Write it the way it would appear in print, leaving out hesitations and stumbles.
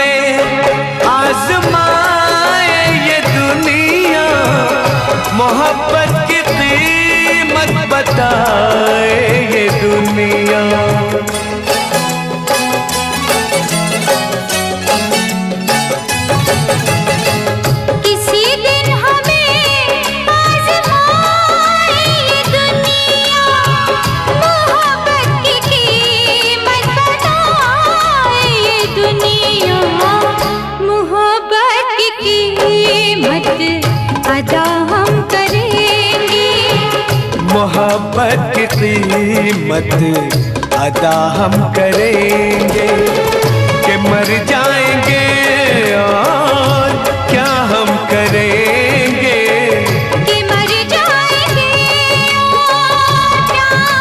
हमें आजमाए ये दुनिया, मोहब्बत की कीमत बताए ये दुनिया। किसी दिन हमें आजमाए ये दुनिया, मोहब्बत की कीमत बताए ये दुनिया। मोहब्बत की कीमत अदा हम करेंगे, मोहब्बत की कीमत अदा हम करेंगे कि मर जा